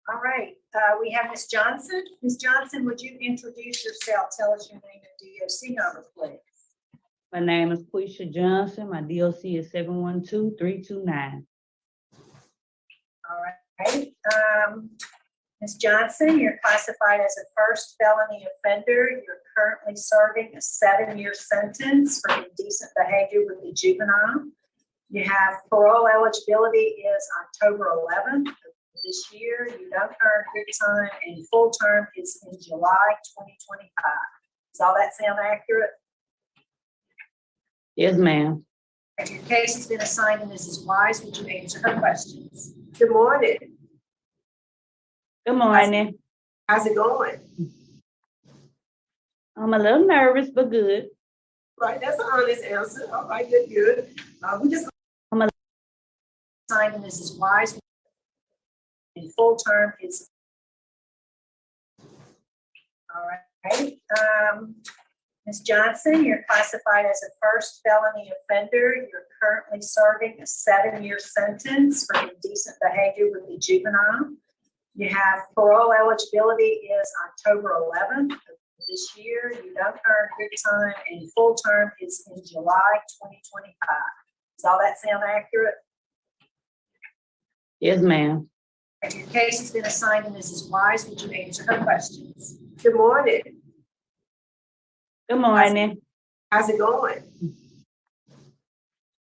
All right, we have Ms. Johnson. Ms. Johnson, would you introduce yourself? Tell us your name and DOC number, please. My name is Queisha Johnson. My DOC is 712-329. All right. Ms. Johnson, you're classified as a first felony offender. You're currently serving a 7-year sentence for indecent behavior with a juvenile. You have parole eligibility is October 11th of this year. You don't earn good time, and full term is in July 2025. Does all that sound accurate? Yes, ma'am. If your case has been assigned to Mrs. Wise, would you answer her questions? Good morning. Good morning. How's it going? I'm a little nervous, but good. Right, that's an honest answer. All right, good. We just Assigned to Mrs. Wise, and full term is. All right. Ms. Johnson, you're classified as a first felony offender. You're currently serving a 7-year sentence for indecent behavior with a juvenile. You have parole eligibility is October 11th of this year. You don't earn good time, and full term is in July 2025. Does all that sound accurate? Yes, ma'am. If your case has been assigned to Mrs. Wise, would you answer her questions? good morning. Good morning. How's it going?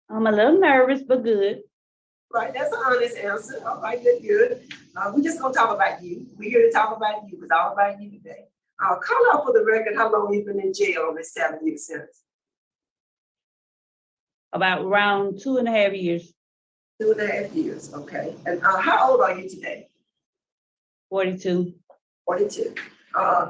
I'm a little nervous, but good. Right, that's an honest answer. All right, good. We just gonna talk about you. We're here to talk about you. It's all about you today. Call out for the record how long you've been in jail on this 7-year sentence. About around 2.5 years. 2.5 years, okay. And how old are you today? 42. 42. I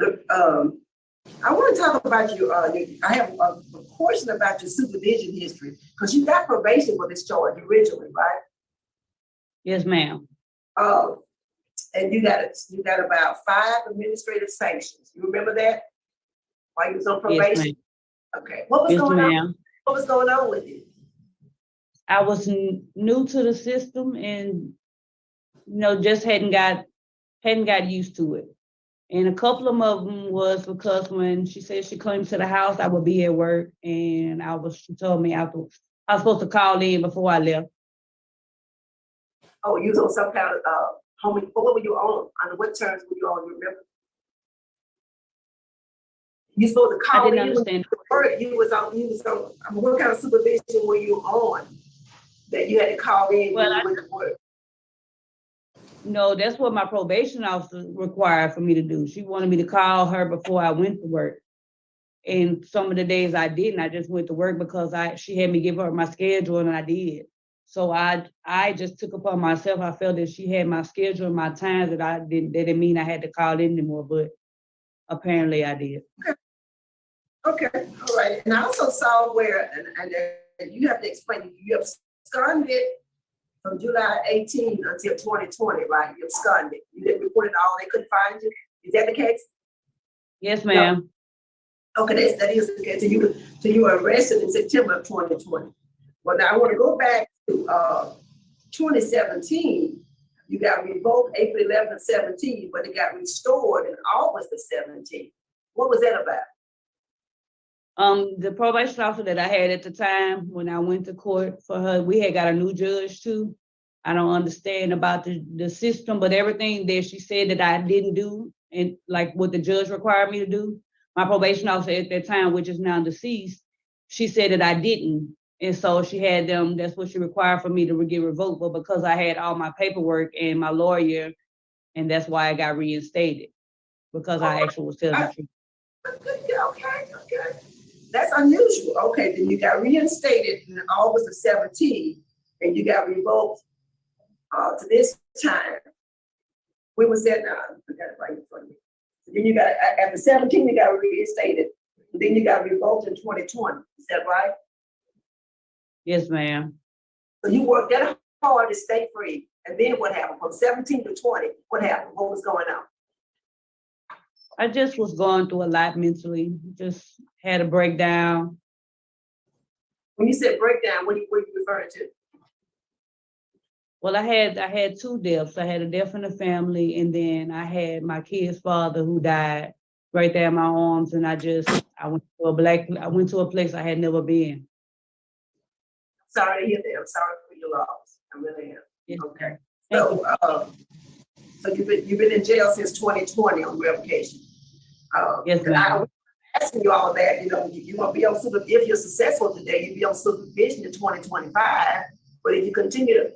want to talk about you. I have a portion about your supervision history because you got probation for this charge originally, right? Yes, ma'am. And you got about 5 administrative sanctions. You remember that? While you was on probation? Yes, ma'am. Okay. What was Yes, going on? ma'am. What was going on with you? I was new to the system and, just hadn't got used to it. And a couple of them was because when she said she came to the house, I would be at work, and she told me afterwards I was supposed to call in before I left. Oh, you was on some kind of what were you on? Under what terms were you on? You remember? You supposed to call I in. didn't understand. You was on. What kind of supervision were you on that you had to call in when you went to work? No, that's what my probation officer required for me to do. She wanted me to call her before I went to work. And some of the days I didn't. I just went to work because she had me give her my schedule, and I did. So I just took upon myself. I felt that she had my schedule and my times that I didn't. That didn't mean I had to call in anymore, but apparently I did. Okay, all right. And I also saw where, and you have to explain, you absconded from July 18 until 2020, right? You absconded. You didn't report it all. They couldn't find you. Is that the case? Yes, ma'am. No. Okay, that is the case. So you were arrested in September of 2020. Well, now I want to go back to 2017. You got revoked April 11th, 17, but it got restored in August of 17. What was that about? The probation officer that I had at the time when I went to court for her, we had got a new judge too. I don't understand about the system, but everything that she said that I didn't do, and like what the judge required me to do, my probation officer at that time, which is now deceased, she said that I didn't. And so she had them, that's what she required for me to get revoked. But because I had all my paperwork and my lawyer, and that's why I got reinstated, because I actually was telling the truth. Okay. That's unusual. Okay, then you got reinstated in August of 17, and you got revoked to this time. When was that now? I got it right in front of me. So then you got, after 17, you got reinstated. Then you got revoked in 2020. Is that right? Yes, ma'am. So you worked that hard to stay free. And then what happened? From 17 to 20, what happened? What was going on? I just was going through a lot mentally, just had a breakdown. When you said breakdown, what are you referring to? Well, I had two deaths. I had a death in the family, and then I had my kid's father who died right there in my arms. And I went to a place I had never been. Sorry to hear that. I'm sorry for your loss. I really am. Yes, Okay. Thank you. So you've been in jail since 2020 on revocation. Yes, And I ma'am. was asking you all that, you want to be on supervision. If you're successful today, you'll be on supervision in 2025. But if you continue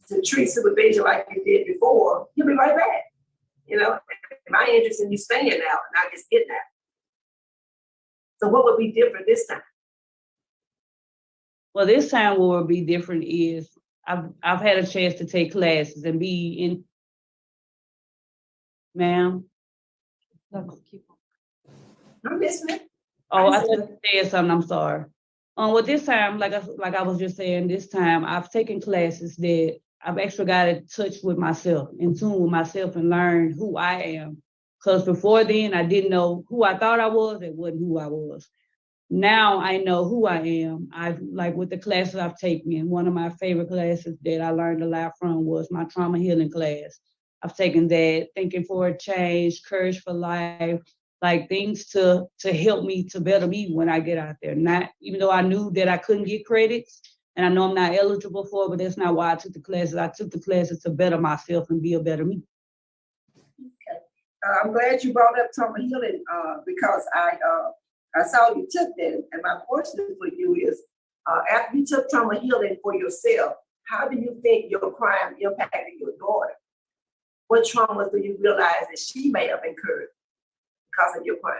to treat supervision like you did before, you'll be right back. My interest in you staying out, not just getting out. So what would be different this time? Well, this time what will be different is I've had a chance to take classes and be in, ma'am. I'm listening. Oh, I thought you said something. I'm sorry. Well, this time, like I was just saying, this time I've taken classes that I've actually got in touch with myself, in tune with myself, and learned who I am. Because before then, I didn't know who I thought I was. It wasn't who I was. Now I know who I am. I've like with the classes I've taken, and one of my favorite classes that I learned a lot from was my trauma healing class. I've taken that, thinking for a change, courage for life, like things to help me to better me when I get out there. Not even though I knew that I couldn't get credits and I know I'm not eligible for it, but that's not why I took the classes. I took the classes to better myself and be a better me. Okay. I'm glad you brought up trauma healing because I saw you took that, and my question for you is, after you took trauma healing for yourself, how do you think your crime impacted your daughter? What traumas do you realize that she may have incurred because of your crime?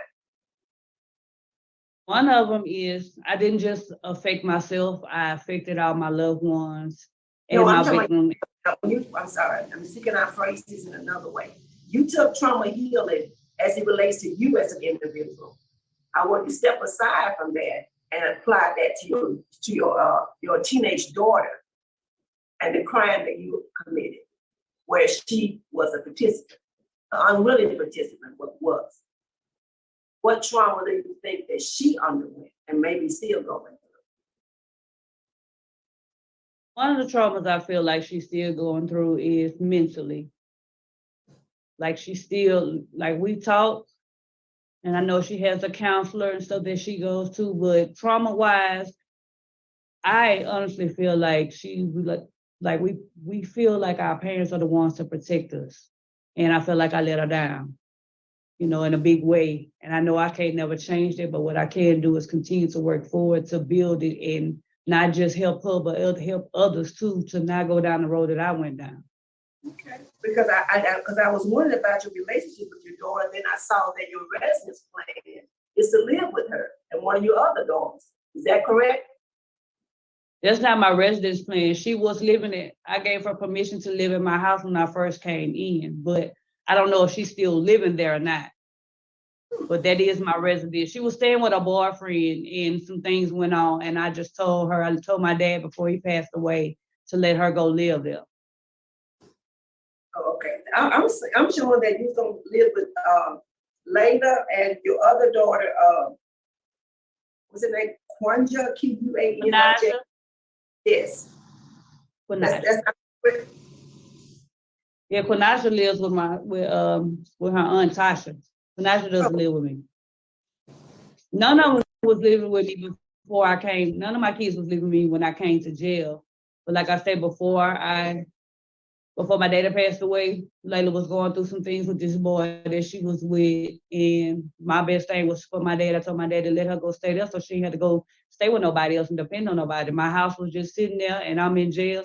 One of them is I didn't just affect myself, I affected all my loved ones and No, my I'm talking victim. I'm sorry, I'm seeking our phrases in another way. You took trauma healing as it relates to you as an individual. I want you to step aside from that and apply that to your teenage daughter and the crime that you committed, where she was a participant, an unwilling participant, was. What trauma do you think that she underwent and maybe still going through? One of the traumas I feel like she's still going through is mentally. Like she's still, like we talk, and I know she has a counselor and stuff that she goes to, but trauma wise, I honestly feel like we feel like our parents are the ones to protect us. And I feel like I let her down, in a big way. And I know I can't never change that, but what I can do is continue to work forward to build it and not just help her, but help others too, to not go down the road that I went down. Okay. Because I was wondering about your relationship with your daughter, then I saw that your residence plan is to live with her and one of your other daughters. Is that correct? That's not my residence plan. She was living it. I gave her permission to live in my house when I first came in, but I don't know if she's still living there or not. But that is my residence. She was staying with her boyfriend and some things went on. And I told my dad before he passed away to let her go live there. Oh, okay. I'm sure that you're gonna live with Layla and your other daughter, what's her name? Quanja, Quainja? Yes. Queisha. That's not correct. Yeah, Queisha lives with her aunt Tasha. Queisha doesn't live with me. None of them was living with me before I came. None of my kids was living with me when I came to jail. But like I said before my dad passed away, Layla was going through some things with this boy that she was with. And my best thing was for my dad. I told my dad to let her go stay there so she had to go stay with nobody else and depend on nobody. My house was just sitting there and I'm in jail.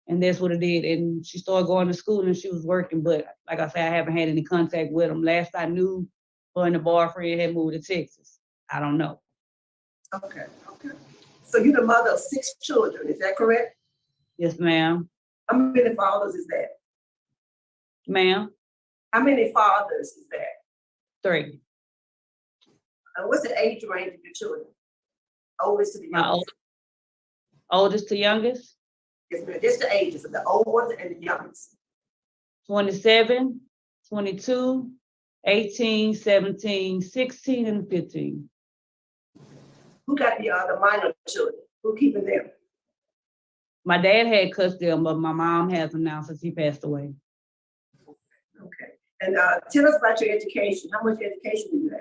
And that's what it did. And she started going to school and she was working. But like I said, I haven't had any contact with them. Last I knew, her and the boyfriend had moved to Texas. I don't know. Okay. So you're the mother of 6 children, is that correct? Yes, ma'am. How many fathers is that? Ma'am? How many fathers is that? 3. What's the age range of your children? Oldest to the My youngest? oldest to youngest? Yes, ma'am. Just the ages of the old ones and the youngest. 27, 22, 18, 17, 16, and 15. Who got the minor children? Who keeping them? My dad had custody of them, but my mom has them now since he passed away. Okay. And tell us about your education. How much education do you have?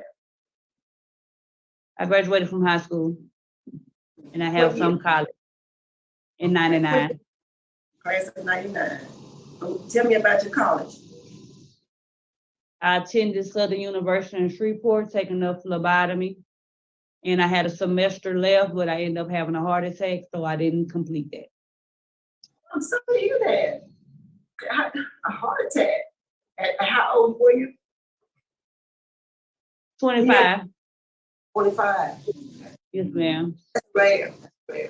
I graduated from high school, and I have What some year? college in '99. Class of 99. Tell me about your college. I attended Southern University in Shreveport, taking up phlebotomy, and I had a semester left, but I ended up having a heart attack, so I didn't complete that. I'm sorry to hear that. A heart attack. At how old were you? 25. 25. Yes, ma'am. That's rare. That's rare.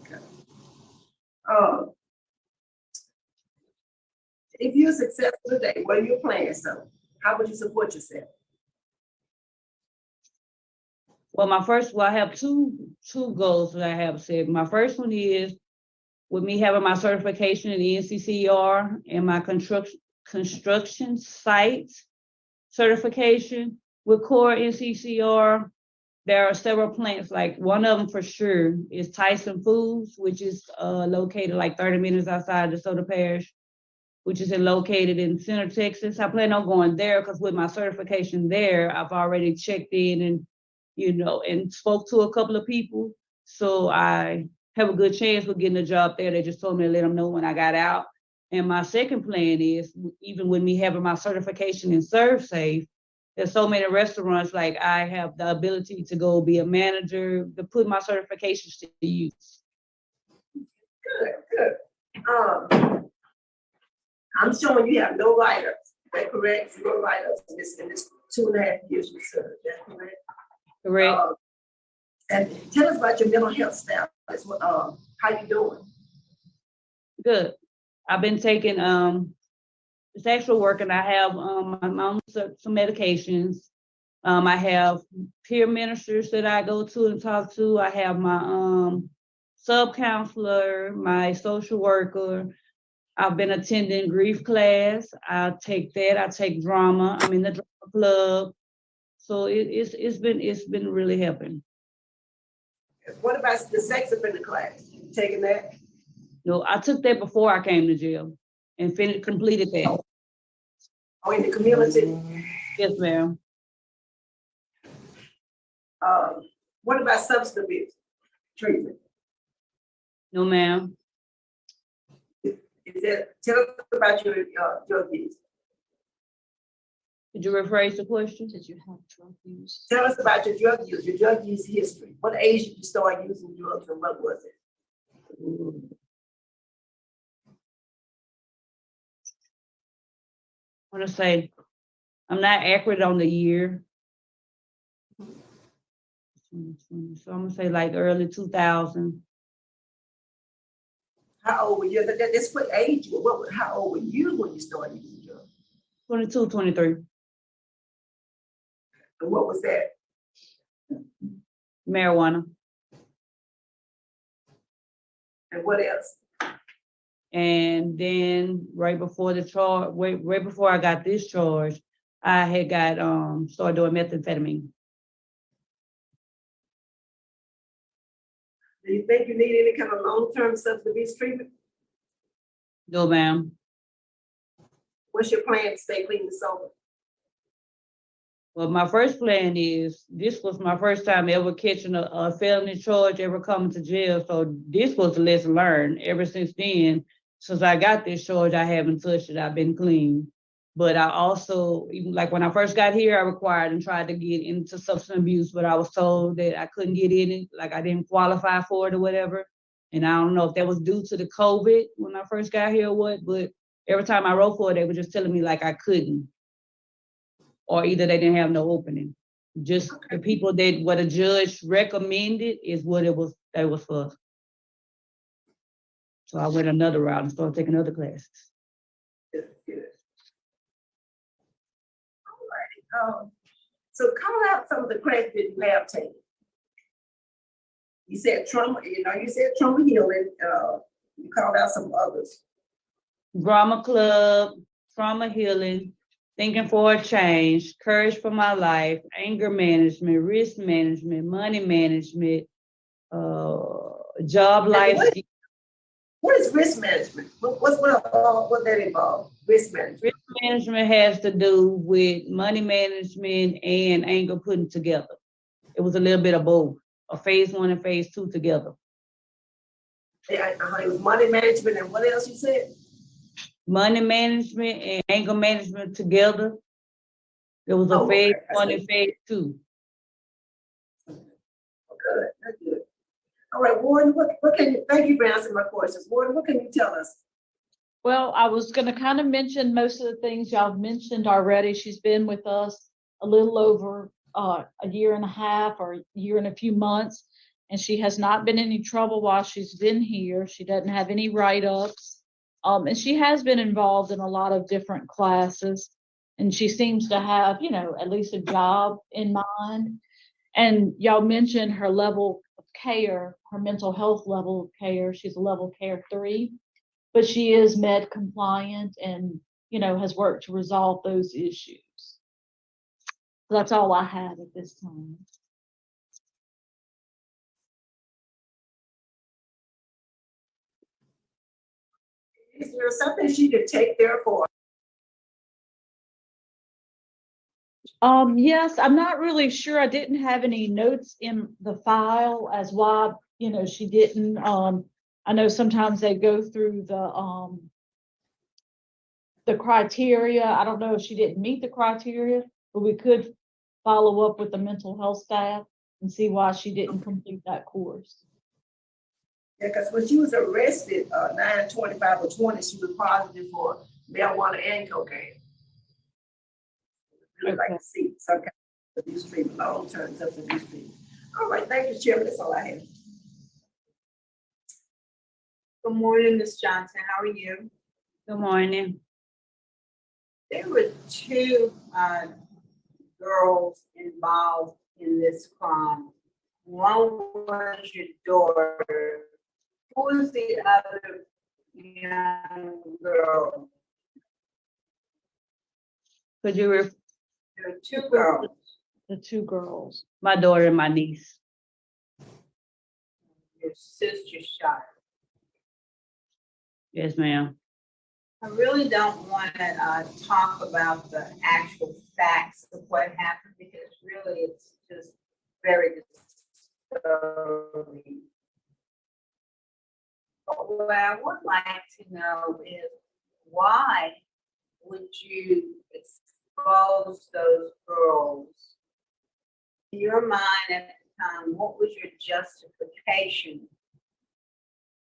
Okay. If you're successful today, what are your plans? So, how would you support yourself? Well, I have two goals that I have said. My first one is with me having my certification in the NCCR and my construction site certification with core NCCR. There are several plants, like one of them for sure is Tyson Foods, which is located like 30 minutes outside DeSoto Parish, which is located in Center, Texas. I plan on going there because with my certification there, I've already checked in and, and spoke to a couple of people. So I have a good chance with getting a job there. They just told me to let them know when I got out. And my second plan is, even with me having my certification in Serve Safe, there's so many restaurants, like I have the ability to go be a manager, to put my certifications to use. Good. I'm showing you have no write-ups. Is that correct? Zero write-ups in this 2.5 years you served. That's correct? Correct. And tell us about your mental health status. How you doing? Good. I've been taking it's actual work, and I have I'm on some medications. I have peer ministers that I go to and talk to. I have my sub counselor, my social worker. I've been attending grief class. I take that. I take drama. I'm in the drama club. So it's been really helping. What about the sex offender class? You taking that? No, I took that before I came to jail and completed that. Oh, in the community? Yes, ma'am. What about substance abuse treatment? No, ma'am. Tell us about your drug use. Could you rephrase the question? Did you have drug use? Tell us about your drug use history. What age did you start using drugs and what was it? I want to say, I'm not accurate on the year. So I'm gonna say like early 2000. How old were you? That's what age you were. How old were you when you started using drugs? 22, 23. And what was that? Marijuana. And what else? And then right before I got this charge, I had got started doing methamphetamine. Do you think you need any kind of long-term substance abuse treatment? No, ma'am. What's your plan to stay clean and sober? Well, my first plan is, this was my first time ever catching a felony charge, ever coming to jail. So this was a lesson learned. Ever since then, since I got this charge, I haven't touched it. I've been clean. But I also, even like when I first got here, I required and tried to get into substance abuse, but I was told that I couldn't get in it, like I didn't qualify for it or whatever. And I don't know if that was due to the COVID when I first got here or what, but every time I wrote for it, they were just telling me like I couldn't. Or either they didn't have no opening. Just the people that what a judge recommended is what they was for. So I went another route and started taking other classes. Good. All right. So call out some of the classes that you have taken. You said trauma, you said trauma healing. You called out some others. Drama club, trauma healing, thinking for a change, courage for my life, anger management, risk management, money management, job life. What is risk management? What that involve? Risk management. Risk management has to do with money management and anger putting together. It was a little bit of both, a phase 1 and phase 2 together. Yeah, it was money management and what else you said? Money management and anger management together. There was a phase Okay. 1 and phase 2. Good, that's good. All right, Warren, what can you, thank you for answering my questions. Warren, what can you tell us? Well, I was gonna kind of mention most of the things y'all mentioned already. She's been with us a little over a year and a half or a year and a few months. And she has not been in any trouble while she's been here. She doesn't have any write-ups. And she has been involved in a lot of different classes. And she seems to have, at least a job in mind. And y'all mentioned her level of care, her mental health level of care. She's a level care 3. But she is med compliant and, has worked to resolve those issues. So that's all I have at this time. Is there something she could take there for? Yes, I'm not really sure. I didn't have any notes in the file as why, she didn't. I know sometimes they go through the criteria. I don't know if she didn't meet the criteria, but we could follow up with the mental health staff and see why she didn't complete that course. Yeah, because when she was arrested, 9/25 or 20, she was positive for marijuana and cocaine. Really like to see some kind of abuse treatment, long-term substance abuse treatment. All right, thank you, Chairman. That's all I have. Good morning, Ms. Johnson. How are you? Good morning. There were 2 girls involved in this crime. One was your daughter. Who was the other young girl? Could you There were 2 girls. The 2 girls. my daughter and my niece? Your sister shot her. Yes, ma'am. I really don't want to talk about the actual facts of what happened because really it's just very disturbing. But what I would like to know is why would you expose those girls? In your mind at the time, what was your justification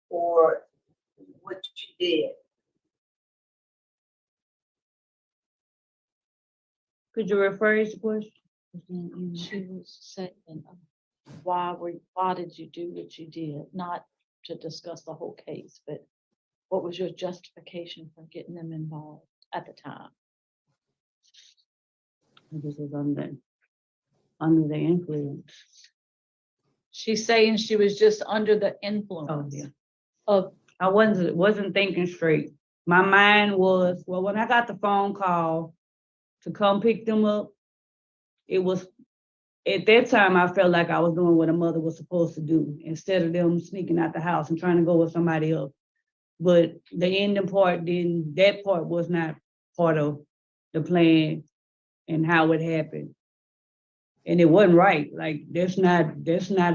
for what you did? Could you rephrase the question? She was saying, why did you do what you did? Not to discuss the whole case, but what was your justification for getting them involved at the time? This was under the influence. She's saying she was just under the influence Oh, yeah. of, I wasn't thinking straight. My mind was, well, when I got the phone call to come pick them up, it was, at that time, I felt like I was doing what a mother was supposed to do instead of them sneaking out the house and trying to go with somebody else. But the ending part, that part was not part of the plan and how it happened. And it wasn't right. Like, that's not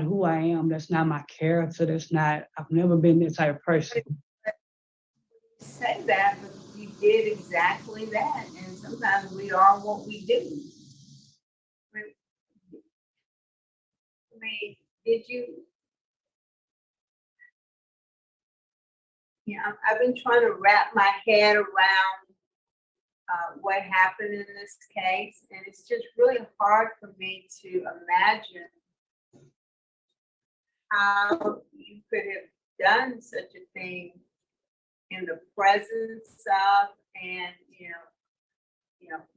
who I am. That's not my character. I've never been that type of person. Say that, but you did exactly that, and sometimes we are what we do. I mean, did you? I've been trying to wrap my head around what happened in this case, and it's just really hard for me to imagine how you could have done such a thing in the presence of, and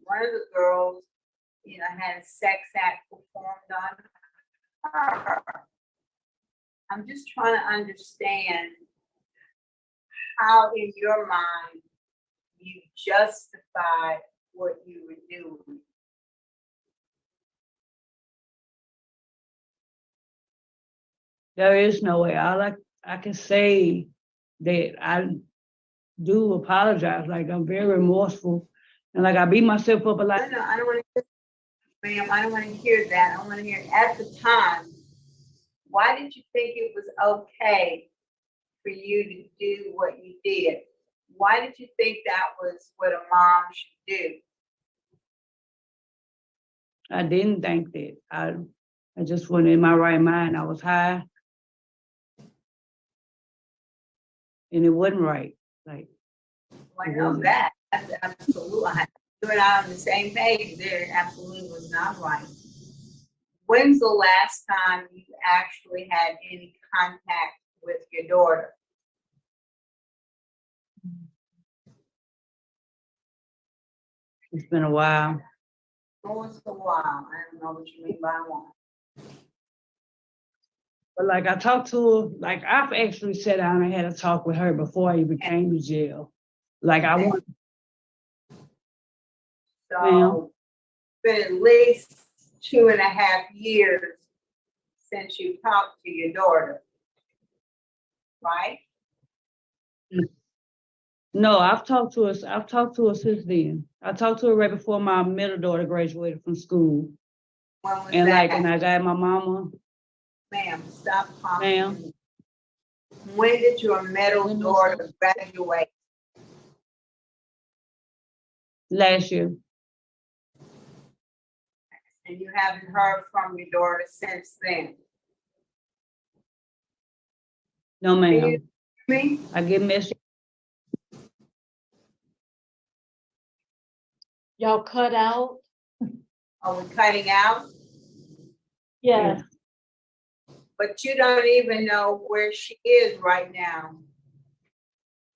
one of the girls, had a sex act performed on her. I'm just trying to understand how in your mind you justify what you were doing. There is no way. All I can say that I do apologize. Like, I'm very remorseful. And like, I beat myself up a lot. No, I don't want to, ma'am, I don't want to hear that. I want to hear, at the time, why did you think it was okay for you to do what you did? Why did you think that was what a mom should do? I didn't think that. I just wasn't in my right mind. I was high. And it wasn't right. Like, Well, I know that. That's absolutely. You and I on the same page there. It absolutely was not right. When's the last time you actually had any contact with your daughter? it's been a while. Once a while. I don't know what you mean by a while. But like, I talked to her, like, I've actually sat down and had a talk with her before I even came to jail. Like, I want, So it's been at least 2.5 years since you talked to your daughter, right? no, I've talked to her since then. I talked to her right before my middle daughter graduated from school. When was And like, that? and I got my mama, Ma'am, stop talking. ma'am, When did your middle When was daughter graduate? last year. And you haven't heard from your daughter since then? No, Can you ma'am. hear me? I get messages. Y'all cut out? Are we cutting out? Yeah, But you don't even know where she is right now.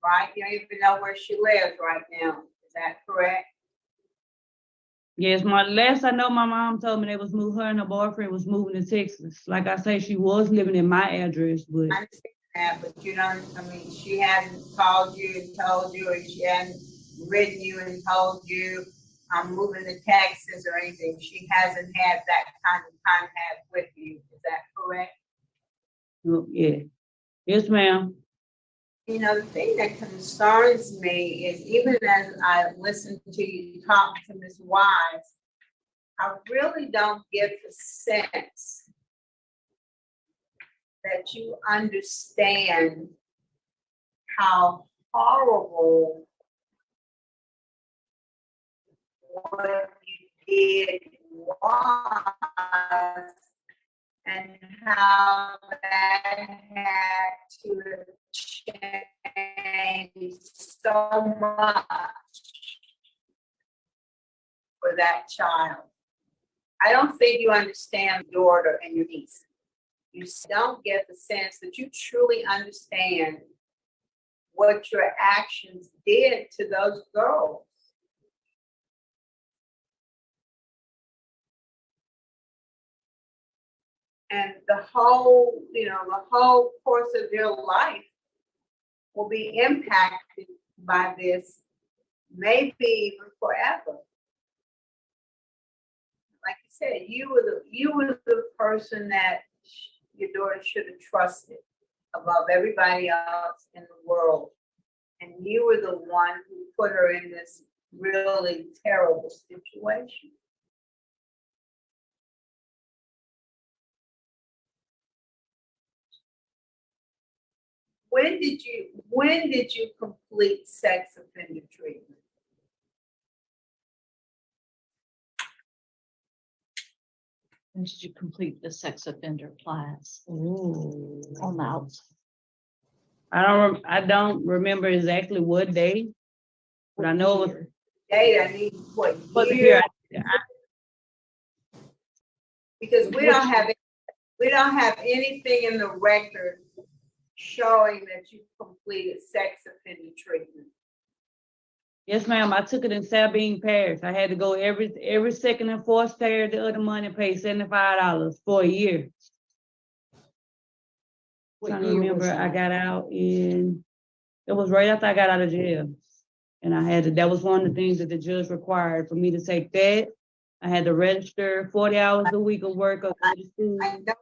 Right? You don't even know where she lives right now. Is that correct? Yes, my last I know, my mom told me they was moving, her and her boyfriend was moving to Texas. Like I say, she was living in my address, but I understand that, but you don't, I mean, she hasn't called you and told you, or she hasn't written you and told you, I'm moving to Texas or anything. She hasn't had that kind of contact with you. Is that correct? yeah. Yes, ma'am. You know, the thing that concerns me is even as I listen to you talk to Ms. Wise, I really don't get the sense that you understand how horrible what you did was and how that had to change so much for that child. I don't think you understand your daughter and your niece. You don't get the sense that you truly understand what your actions did to those girls. And the whole, the whole course of their life will be impacted by this, maybe even forever. Like you said, you were the person that your daughter should have trusted above everybody else in the world. And you were the one who put her in this really terrible situation. When did you complete sex offender treatment? when did you complete the sex offender class Ooh. on the outside? I don't remember exactly what day, but I know it was. Date, I need what But the year? year, Because we don't have anything in the record showing that you completed sex offender treatment. yes, ma'am. I took it in Sabine Parish. I had to go every second and fourth Saturday of the other month and pay $75 for a year. What Trying to year was remember, I that? got out it was right after I got out of jail. And that was one of the things that the judge required for me to take that. I had to register 40 hours a week of work of the school. I know what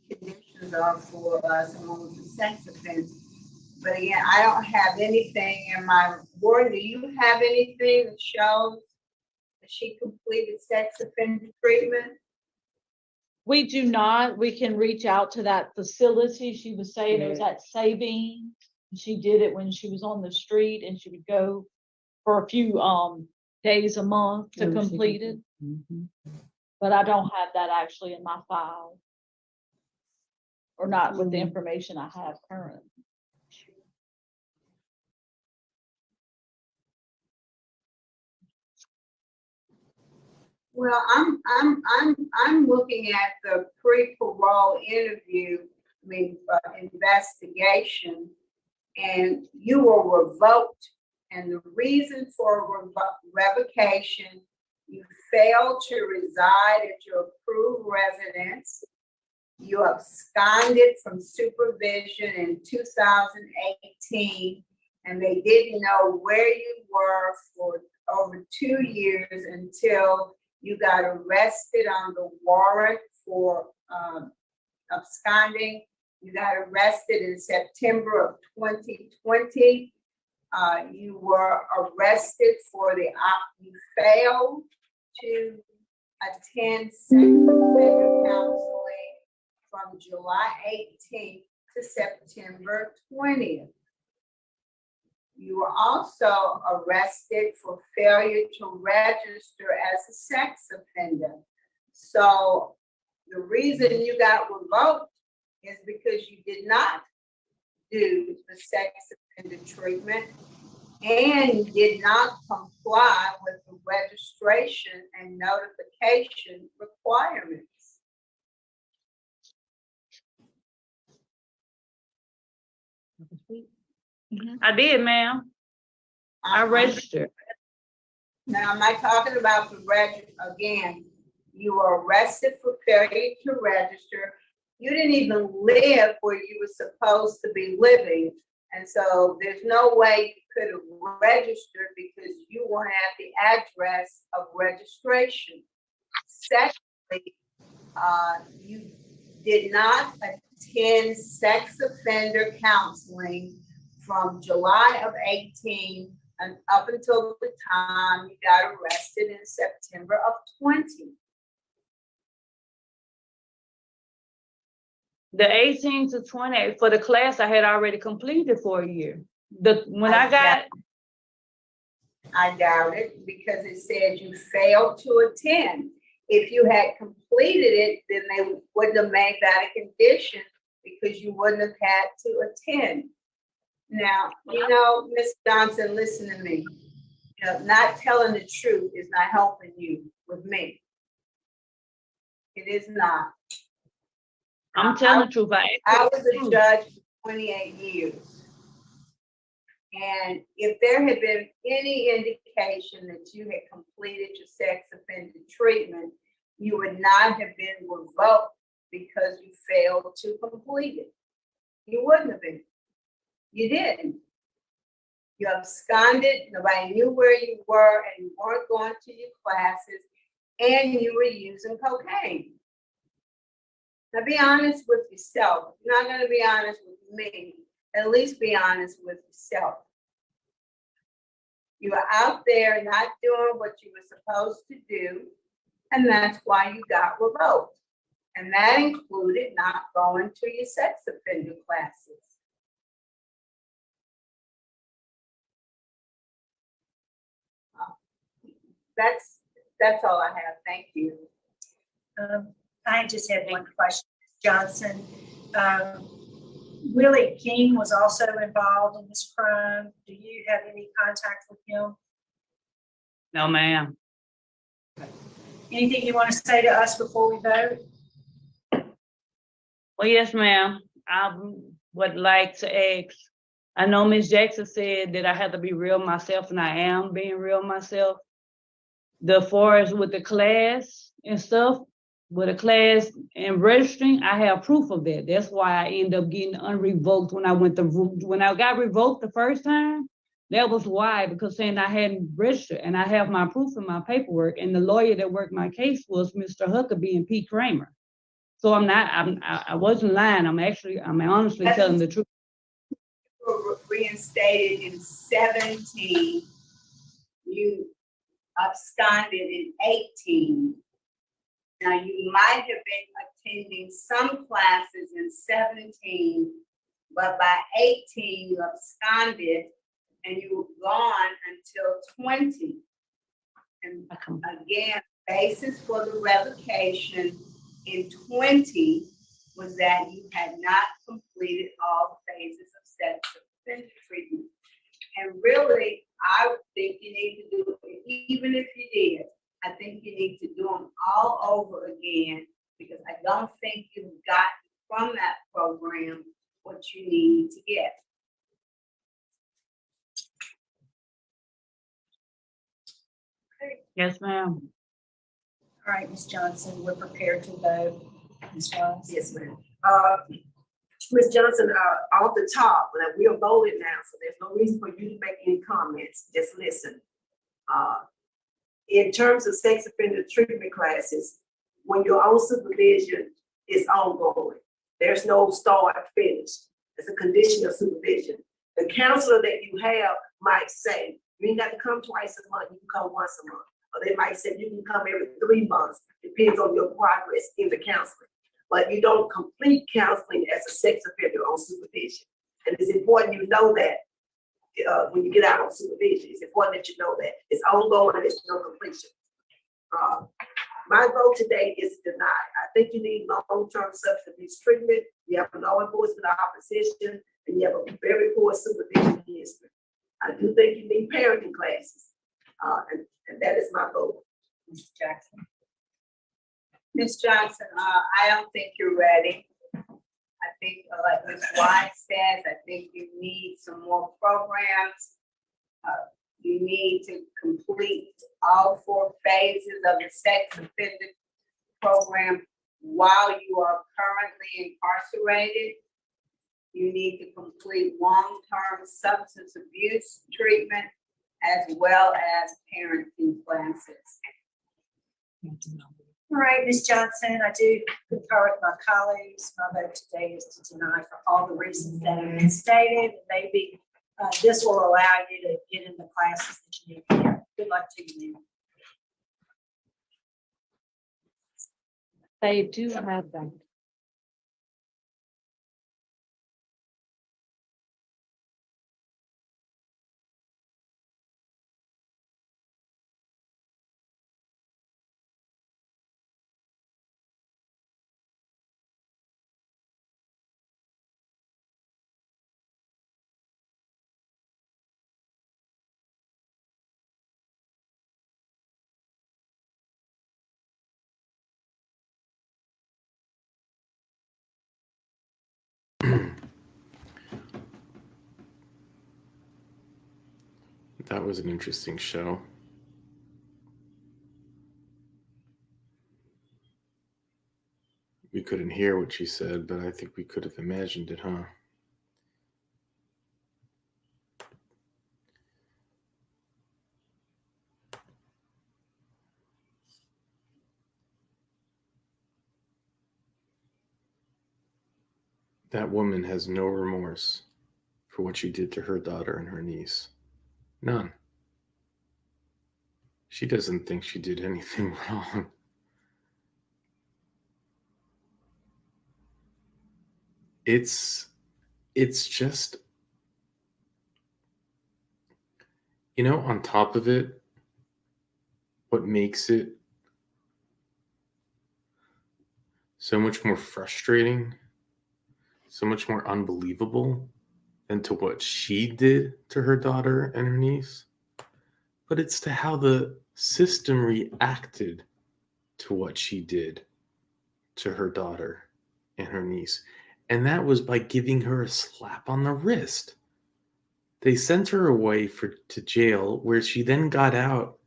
the conditions are for someone with a sex offense, But again, I don't have anything in my board. Do you have anything that shows that she completed sex offender treatment? We do not. We can reach out to that facility. She was saying it was at Sabine. She did it when she was on the street, and she would go for a few days a month to complete it. But I don't have that actually in my file, or not with the information I have currently. Well, I'm looking at the pre-parole interview, investigation, and you were revoked. And the reason for revocation, you failed to reside at your approved residence. You absconded from supervision in 2018, and they didn't know where you were for over 2 years until you got arrested on the warrant for absconding. You got arrested in September of 2020. You were arrested for you failed to attend sex offender counseling from July 18th to September 20th. You were also arrested for failure to register as a sex offender. So the reason you got revoked is because you did not do the sex offender treatment and you did not comply with the registration and notification requirements. I did, ma'am. I registered. Now, am I talking about the again? You were arrested for failure to register. You didn't even live where you were supposed to be living. And so there's no way you could have registered because you weren't at the address of registration. Secondly, you did not attend sex offender counseling from July of 18 and up until the time you got arrested in September of 20. The 18 to 20 for the class I had already completed for a year. I doubt it because it said you failed to attend. If you had completed it, then they wouldn't have made that a condition because you wouldn't have had to attend. Now, Ms. Johnson, listen to me. Not telling the truth is not helping you with me. It is not. I'm telling the truth. I was a judge for 28 years. And if there had been any indication that you had completed your sex offender treatment, you would not have been revoked because you failed to complete it. You wouldn't have been. You didn't. You absconded, nobody knew where you were, and you weren't going to your classes, and you were using cocaine. Now be honest with yourself. If you're not going to be honest with me, at least be honest with yourself. You were out there not doing what you were supposed to do, and that's why you got revoked. And that included not going to your sex offender classes. That's all I have. Thank you. I just had one question, Ms. Johnson. Willie King was also involved in this crime. Do you have any contact with him? No, ma'am. Anything you want to say to us before we vote? Well, yes, ma'am. I would like to ask. I know Ms. Jackson said that I have to be real myself, and I am being real myself. The forest with the class and stuff, with the class and registering, I have proof of that. That's why I end up getting unrevoked when I got revoked the first time. That was why, because saying I hadn't registered, and I have my proof in my paperwork. And the lawyer that worked my case was Mr. Huckabee and Pete Kramer. So I wasn't lying. I'm honestly telling the truth. were reinstated in 17, you absconded in 18. Now, you might have been attending some classes in 17, but by 18, you absconded and you were gone until 20. And again, basis for the revocation in 20 was that you had not completed all phases of sex offender treatment. And really, I think you need to do it, even if you did, I think you need to do them all over again, because I don't think you've gotten from that program what you need to get. Yes, ma'am. All right, Ms. Johnson, we're prepared to vote. Ms. Ross? Yes, ma'am. Ms. Johnson, off the top, like, we are voted now, so there's no reason for you to make any comments, just listen. In terms of sex offender treatment classes, when you're on supervision, it's ongoing. There's no start or finish. It's a condition of supervision. The counselor that you have might say, you ain't got to come twice a month, you can come once a month. Or they might say you can come every 3 months, depends on your progress in the counseling. But you don't complete counseling as a sex offender on supervision. And it's important you know that when you get out on supervision. It's important that you know that. It's ongoing and there's no completion. My vote today is deny. I think you need long-term substance abuse treatment. You have a law enforcement opposition, and you have a very poor supervision history. I do think you need parenting classes, and that is my vote. Mr. Jackson? Ms. Johnson, I don't think you're ready. I think, like Ms. White says, I think you need some more programs. You need to complete all 4 phases of the sex offender program while you are currently incarcerated. You need to complete long-term substance abuse treatment as well as parenting classes. All right, Ms. Johnson, I do concur with my colleagues. My vote today is to deny for all the reasons that have been stated. Maybe this will allow you to get in the classes that you need to get. Good luck to you. They do have that. That was an interesting show. We couldn't hear what she said, but I think we could have imagined it, huh? That woman has no remorse for what she did to her daughter and her niece. None. She doesn't think she did anything wrong. It's just, on top of it, what makes it so much more frustrating, so much more unbelievable than to what she did to her daughter and her niece, but it's to how the system reacted to what she did to her daughter and her niece. And that was by giving her a slap on the wrist. They sent her away to jail, where she then got out.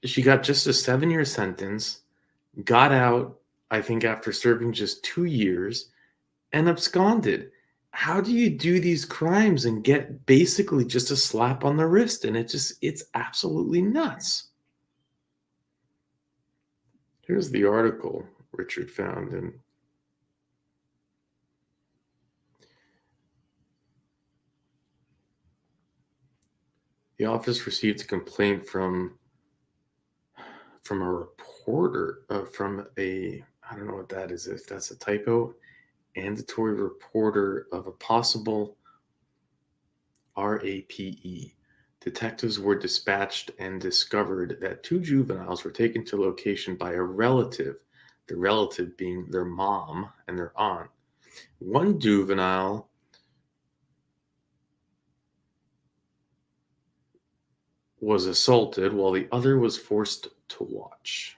She got just a 7-year sentence, got out, I think, after serving just 2 years, and absconded. How do you do these crimes and get basically just a slap on the wrist? And it's absolutely nuts. Here's the article Richard found, and The office received a complaint from a reporter, from a, I don't know what that is, if that's a typo, mandatory reporter of a possible RAPE. Detectives were dispatched and discovered that 2 juveniles were taken to location by a relative, the relative being their mom and their aunt. One juvenile was assaulted while the other was forced to watch.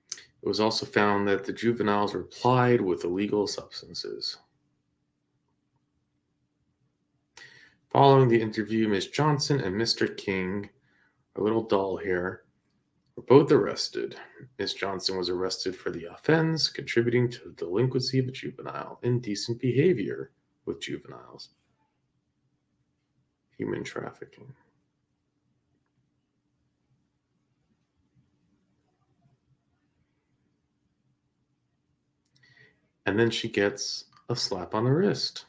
It was also found that the juveniles were plied with illegal substances. Following the interview, Ms. Johnson and Mr. King, our little doll here, were both arrested. Ms. Johnson was arrested for the offense, contributing to the delinquency of a juvenile, indecent behavior with juveniles, human trafficking. And then she gets a slap on the wrist.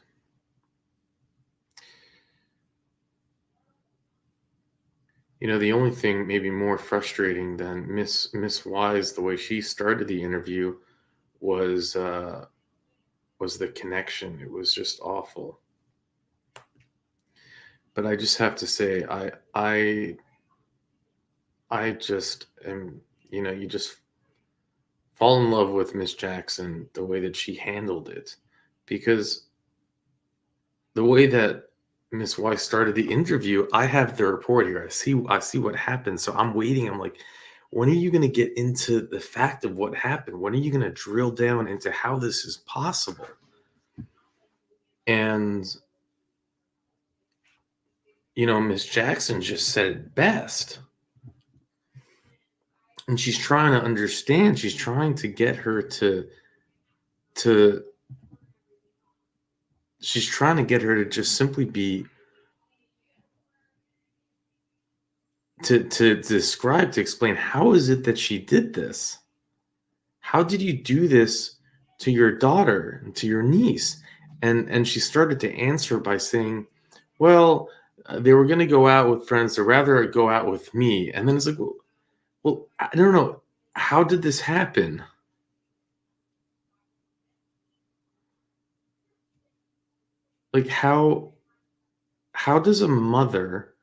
You know, the only thing maybe more frustrating than Miss Wise, the way she started the interview, was the connection. It was just awful. But I just have to say, I just am, you know, you just fall in love with Miss Jackson, the way that she handled it, because the way that Miss Weiss started the interview, I have the report here. I see what happened. So I'm waiting. I'm like, when are you going to get into the fact of what happened? When are you going to drill down into how this is possible? And, you know, Miss Jackson just said it best. And she's trying to understand. She's trying to get her to she's trying to get her to just simply be to describe, to explain, how is it that she did this? How did you do this to your daughter and to your niece? And she started to answer by saying, well, they were going to go out with friends, or rather go out with me. And then it's like, well, I don't know. How did this happen? Like, how does a mother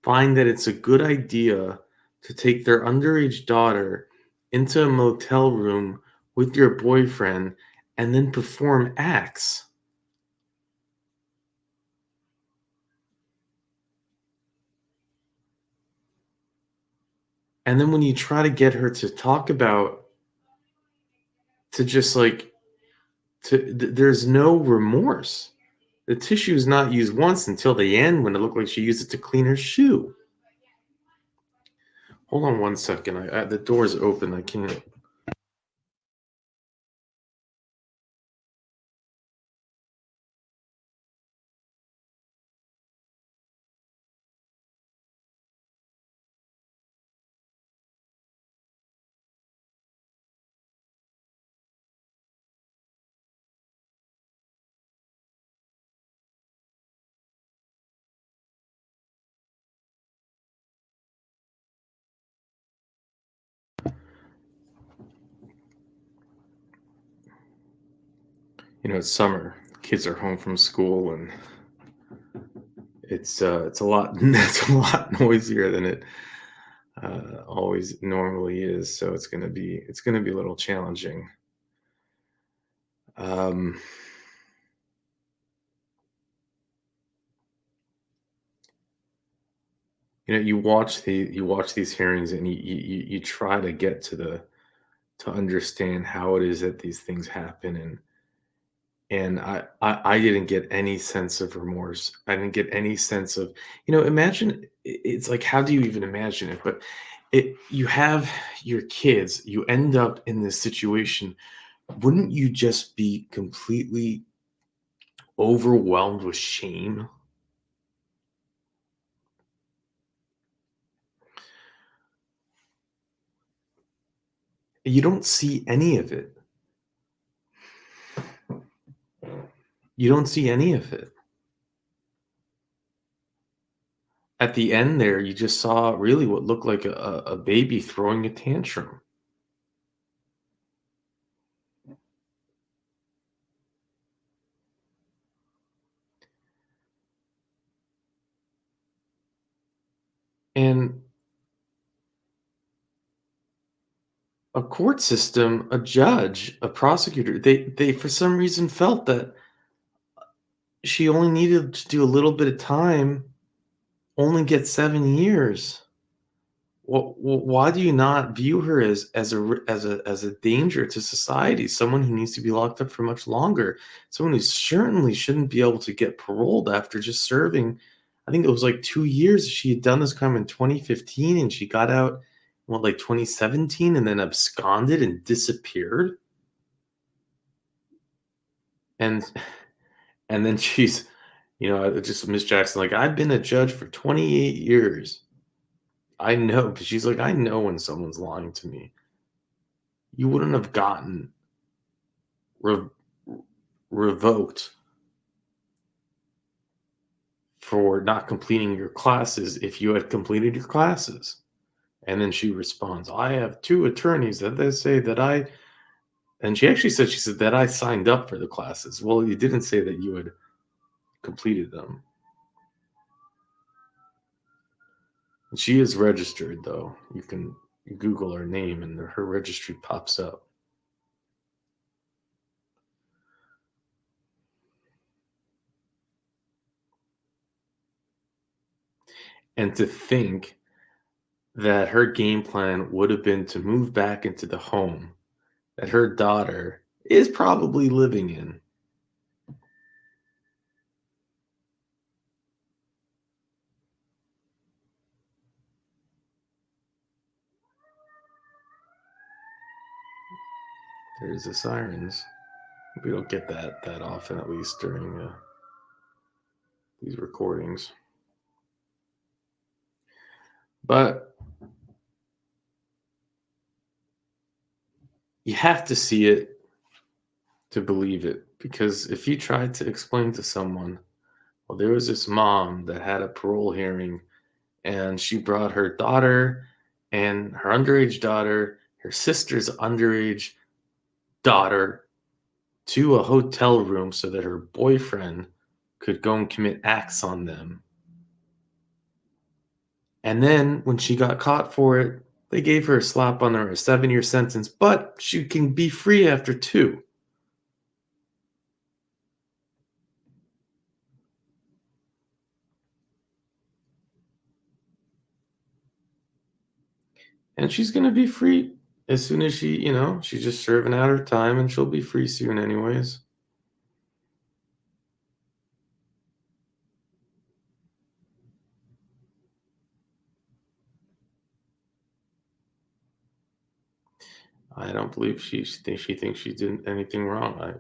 find that it's a good idea to take their underage daughter into a motel room with your boyfriend and then perform acts? And then when you try to get her to talk about, to just like, there's no remorse. The tissue is not used once until the end, when it looked like she used it to clean her shoe. Hold on one second. The door's open. I can't. You know, it's summer. Kids are home from school, and it's a lot. It's a lot noisier than it always normally is. So it's gonna be a little challenging. Um, you know, you watch these hearings, and you try to get to understand how it is that these things happen, and I didn't get any sense of remorse. I didn't get any sense of, you know, imagine, it's like, how do you even imagine it? But you have your kids, you end up in this situation. Wouldn't you just be completely overwhelmed with shame? You don't see any of it. You don't see any of it. at the end there, you just saw really what looked like a baby throwing a tantrum. And a court system, a judge, a prosecutor, they for some reason felt that she only needed to do a little bit of time, only get 7 years. Why do you not view her as a danger to society, someone who needs to be locked up for much longer, someone who certainly shouldn't be able to get paroled after just serving, I think it was like 2 years. She had done this crime in 2015, and she got out, what, like 2017, and then absconded and disappeared? And and then she's, just Miss Jackson, like, "I've been a judge for 28 years. I know," but she's like, "I know when someone's lying to me. You wouldn't have gotten re- revoked for not completing your classes if you had completed your classes." And then she responds, "I have 2 attorneys that they say that I," and she said that I signed up for the classes. Well, you didn't say that you had completed them. And she is registered, though. You can Google her name and her registry pops up. And to think that her game plan would have been to move back into the home that her daughter is probably living in. There's the sirens. We don't get that often, at least during these recordings. But you have to see it to believe it, because if you tried to explain to someone, well, there was this mom that had a parole hearing, and she brought her daughter and her underage daughter, her sister's underage daughter, to a hotel room so that her boyfriend could go and commit acts on them. And then when she got caught for it, they gave her a slap on her, a 7-year sentence, but she can be free after 2. And she's going to be free as soon as she's just serving out her time, and she'll be free soon anyways. I don't believe she thinks she did anything wrong.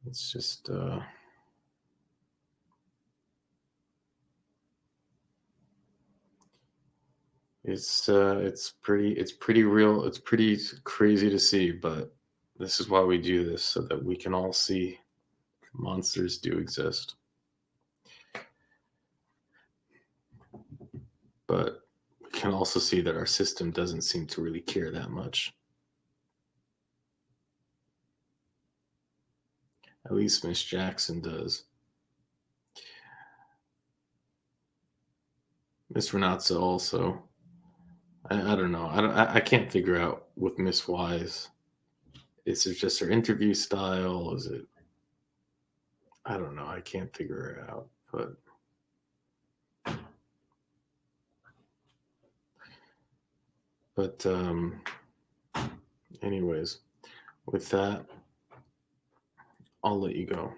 It's just it's pretty real. It's pretty crazy to see, but this is why we do this, so that we can all see monsters do exist. But we can also see that our system doesn't seem to really care that much. At least Miss Jackson does. Miss Renatza also. I don't know. I can't figure out with Miss Wise. Is it just her interview style? Is it? I don't know. I can't figure it out. But anyways, with that, I'll let you go.